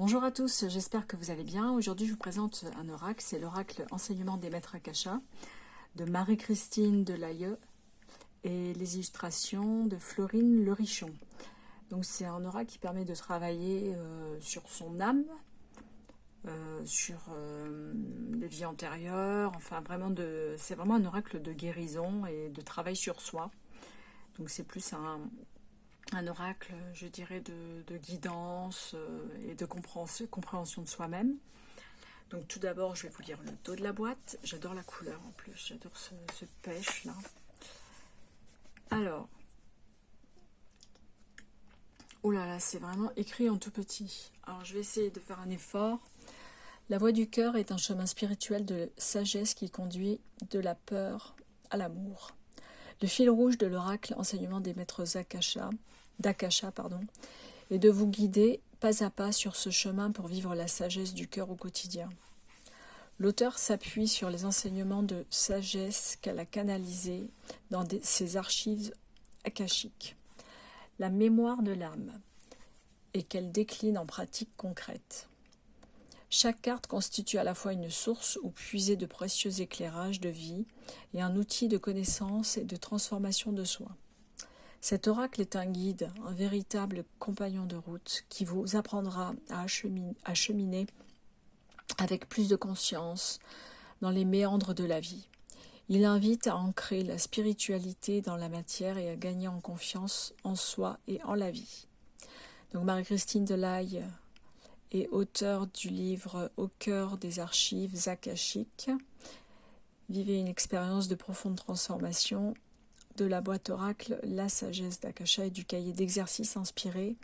Bonjour à tous, j'espère que vous allez bien. Aujourd'hui, je vous présente un oracle, c'est l'oracle Enseignement des Maîtres Akasha de Marie-Christine Delaye et les illustrations de Florine Lerichon. Donc c'est un oracle qui permet de travailler sur son âme, sur les vies antérieures, enfin vraiment c'est vraiment un oracle de guérison et de travail sur soi. Donc c'est plus un oracle, je dirais, de guidance et de compréhension de soi-même. Donc tout d'abord, je vais vous lire le dos de la boîte. J'adore la couleur en plus, j'adore ce pêche là. Alors, oh là là, c'est vraiment écrit en tout petit. Alors je vais essayer de faire un effort. La voie du cœur est un chemin spirituel de sagesse qui conduit de la peur à l'amour. Le fil rouge de l'oracle Enseignement des Maîtres d'Akasha, est de vous guider pas à pas sur ce chemin pour vivre la sagesse du cœur au quotidien. L'auteur s'appuie sur les enseignements de sagesse qu'elle a canalisés dans ses archives akashiques, la mémoire de l'âme, et qu'elle décline en pratiques concrètes. Chaque carte constitue à la fois une source où puiser de précieux éclairages de vie et un outil de connaissance et de transformation de soi. Cet oracle est un guide, un véritable compagnon de route qui vous apprendra à cheminer avec plus de conscience dans les méandres de la vie. Il invite à ancrer la spiritualité dans la matière et à gagner en confiance en soi et en la vie. Donc Marie-Christine Delaye est auteure du livre Au cœur des archives akashiques. Vivez une expérience de profonde transformation, de la boîte oracle La sagesse d'Akasha et du cahier d'exercices inspirés.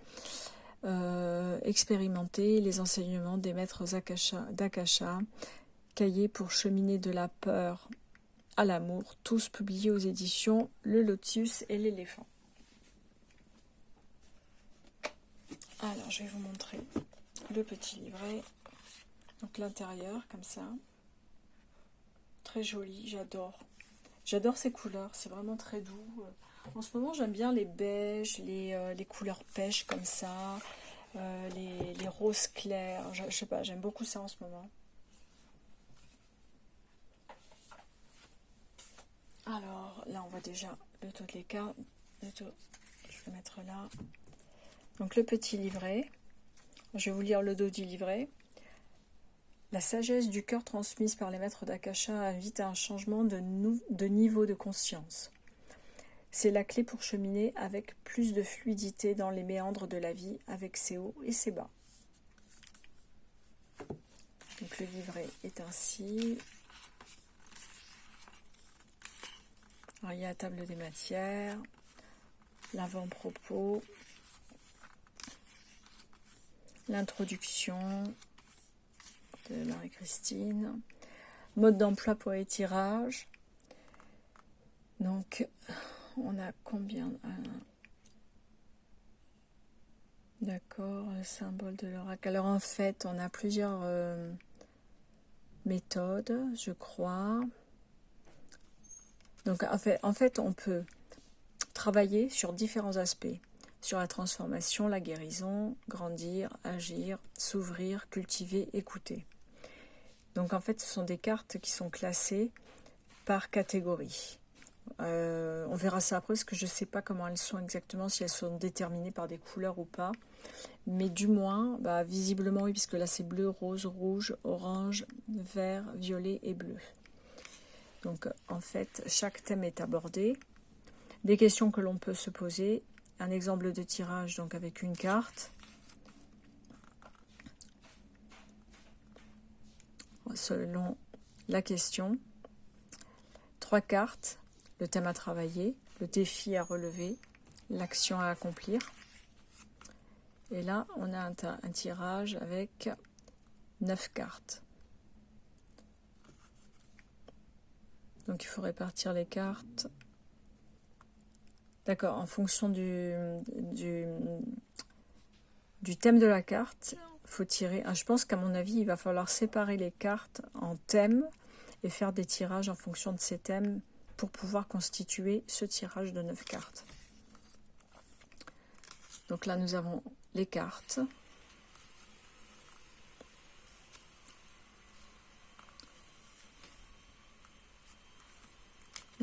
Expérimenter les enseignements des maîtres d'Akasha, cahier pour cheminer de la peur à l'amour, tous publiés aux éditions Le Lotus et l'Éléphant. Alors, je vais vous montrer le petit livret. Donc l'intérieur, comme ça. Très joli, j'adore. J'adore ces couleurs, c'est vraiment très doux. En ce moment, j'aime bien les beiges, les couleurs pêche comme ça, les roses clairs. Je sais pas, j'aime beaucoup ça en ce moment. Alors, là, on voit déjà le dos de les cartes. Je vais mettre là. Donc, le petit livret. Je vais vous lire le dos du livret. La sagesse du cœur transmise par les maîtres d'Akasha invite à un changement de niveau de conscience. C'est la clé pour cheminer avec plus de fluidité dans les méandres de la vie, avec ses hauts et ses bas. Donc le livret est ainsi. Alors, il y a la table des matières, l'avant-propos, l'introduction de Marie-Christine, mode d'emploi pour les tirages. Donc, on a combien? D'accord, le symbole de l'oracle. Alors, en fait, on a plusieurs méthodes, je crois. Donc, en fait, on peut travailler sur différents aspects. Sur la transformation, la guérison, grandir, agir, s'ouvrir, cultiver, écouter. Donc en fait, ce sont des cartes qui sont classées par catégorie. On verra ça après, parce que je ne sais pas comment elles sont exactement, si elles sont déterminées par des couleurs ou pas. Mais du moins, visiblement oui, puisque là c'est bleu, rose, rouge, orange, vert, violet et bleu. Donc en fait, chaque thème est abordé. Des questions que l'on peut se poser. Un exemple de tirage, donc avec une carte. Selon la question. 3 cartes, le thème à travailler, le défi à relever, l'action à accomplir. Et là, on a un tirage avec 9 cartes. Donc il faut répartir les cartes. D'accord, en fonction du thème de la carte, il faut tirer. Je pense qu'à mon avis, il va falloir séparer les cartes en thèmes et faire des tirages en fonction de ces thèmes pour pouvoir constituer ce tirage de 9 cartes. Donc là, nous avons les cartes.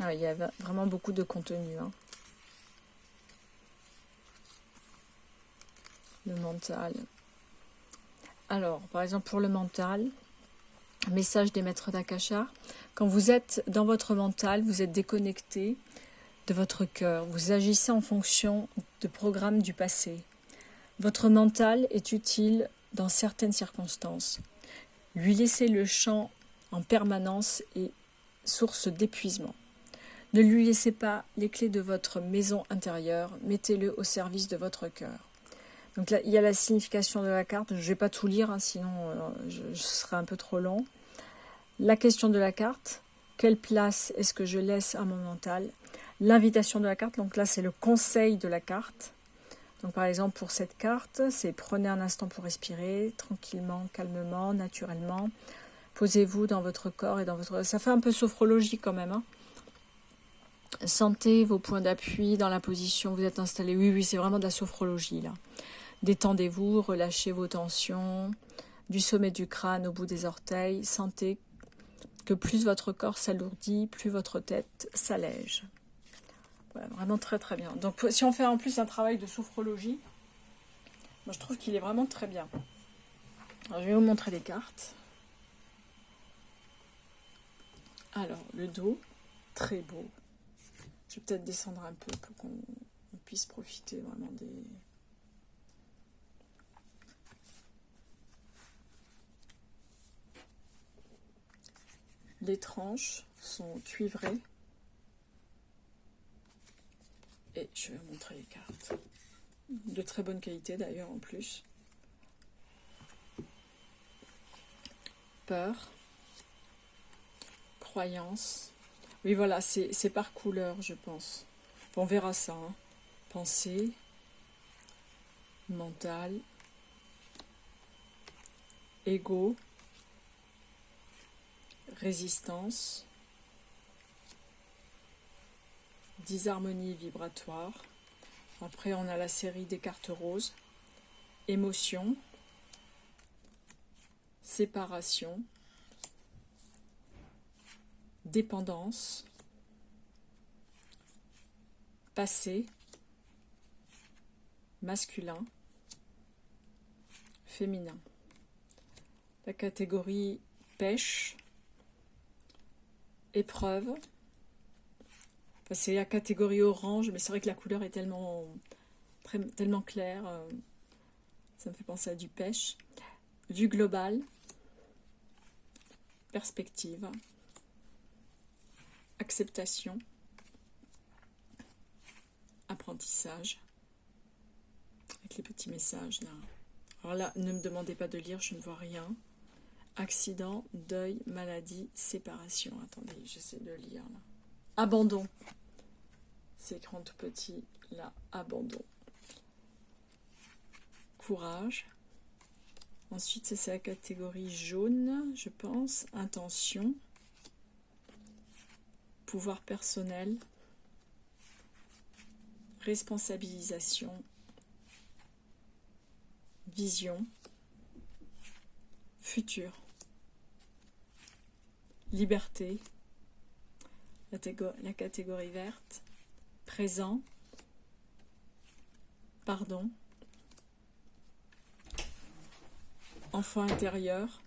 Ah, il y a vraiment beaucoup de contenu, hein. Le mental. Alors, par exemple, pour le mental, message des maîtres d'Akasha, quand vous êtes dans votre mental, vous êtes déconnecté de votre cœur. Vous agissez en fonction de programmes du passé. Votre mental est utile dans certaines circonstances. Lui laisser le champ en permanence est source d'épuisement. Ne lui laissez pas les clés de votre maison intérieure, mettez-le au service de votre cœur. Donc là, il y a la signification de la carte, je ne vais pas tout lire, hein, sinon je serai un peu trop long. La question de la carte, quelle place est-ce que je laisse à mon mental? L'invitation de la carte, donc là c'est le conseil de la carte. Donc par exemple pour cette carte, c'est prenez un instant pour respirer, tranquillement, calmement, naturellement. Posez-vous dans votre corps et dans votre... Ça fait un peu sophrologie quand même, hein. Sentez vos points d'appui dans la position où vous êtes installé. Oui, c'est vraiment de la sophrologie là. Détendez-vous, relâchez vos tensions, du sommet du crâne au bout des orteils. Sentez que plus votre corps s'alourdit, plus votre tête s'allège. Voilà, vraiment très très bien. Donc si on fait en plus un travail de sophrologie, moi je trouve qu'il est vraiment très bien. Alors, je vais vous montrer les cartes. Alors le dos, très beau. Je vais peut-être descendre un peu pour qu'on puisse profiter vraiment des... Les tranches sont cuivrées. Et je vais vous montrer les cartes. De très bonne qualité d'ailleurs en plus. Peur. Croyance. Oui voilà, c'est par couleur je pense. On verra ça. Hein. Pensée. Mental. Ego. Résistance. Disharmonie vibratoire. Après, on a la série des cartes roses. Émotion. Séparation. Dépendance. Passé. Masculin. Féminin. La catégorie pêche. Épreuve. Enfin, c'est la catégorie orange, mais c'est vrai que la couleur est tellement claire. Ça me fait penser à du pêche. Vue globale. Perspective. Acceptation. Apprentissage. Avec les petits messages là. Alors là, ne me demandez pas de lire, je ne vois rien. Accident, deuil, maladie, séparation. Attendez, j'essaie de lire là. Abandon. C'est écrit en tout petit là, abandon. Courage. Ensuite, c'est la catégorie jaune, je pense. Intention. Pouvoir personnel. Responsabilisation. Vision. Futur. Liberté. La catégorie verte. Présent. Pardon. Enfant intérieur.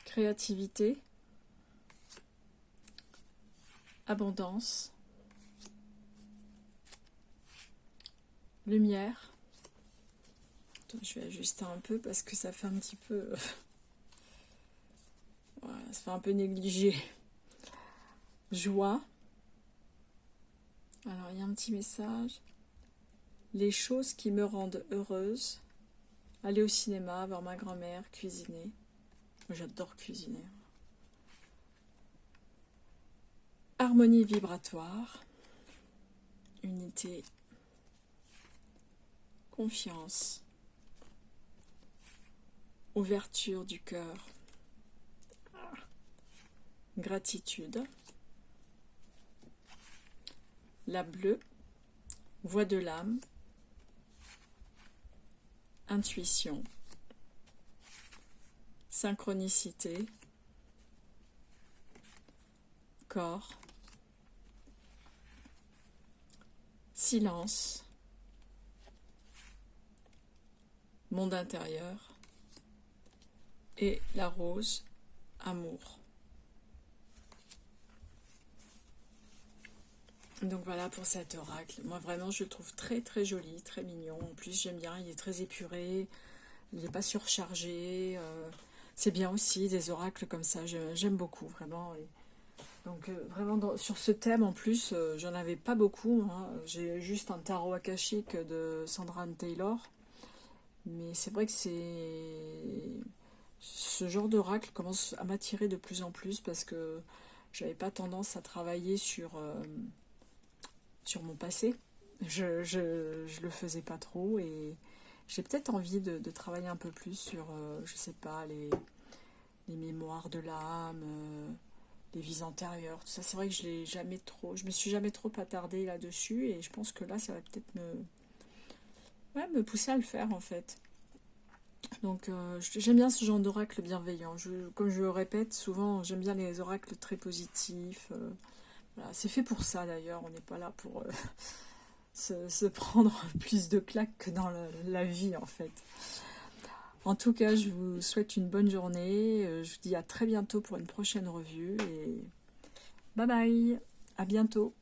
Créativité. Abondance. Lumière. Attends, je vais ajuster un peu parce que ça fait un petit peu... voilà, ça fait un peu négligé. Joie. Alors, il y a un petit message. Les choses qui me rendent heureuse. Aller au cinéma, voir ma grand-mère, cuisiner. Moi, j'adore cuisiner. Harmonie vibratoire. Unité. Confiance. Ouverture du cœur. Gratitude. La bleue. Voix de l'âme. Intuition. Synchronicité. corps, silence, monde intérieur, et la rose, amour. Donc voilà pour cet oracle. Moi vraiment je le trouve très très joli, très mignon. En plus j'aime bien, il est très épuré, il n'est pas surchargé. C'est bien aussi des oracles comme ça, j'aime beaucoup vraiment. Et donc vraiment sur ce thème en plus, j'en avais pas beaucoup. Hein. J'ai juste un tarot akashique de Sandra Anne Taylor. Mais c'est vrai que ce genre d'oracle commence à m'attirer de plus en plus parce que j'avais pas tendance à travailler sur mon passé. Je le faisais pas trop et j'ai peut-être envie de travailler un peu plus sur, je sais pas, les mémoires de l'âme, les vies antérieures, tout ça. C'est vrai que je me suis jamais trop attardée là-dessus et je pense que là, ça va peut-être me pousser à le faire en fait. Donc j'aime bien ce genre d'oracle bienveillant. Comme je le répète souvent, j'aime bien les oracles très positifs. Voilà, c'est fait pour ça d'ailleurs, on n'est pas là pour se prendre plus de claques que dans la vie en fait. En tout cas, je vous souhaite une bonne journée. Je vous dis à très bientôt pour une prochaine revue et bye bye, à bientôt.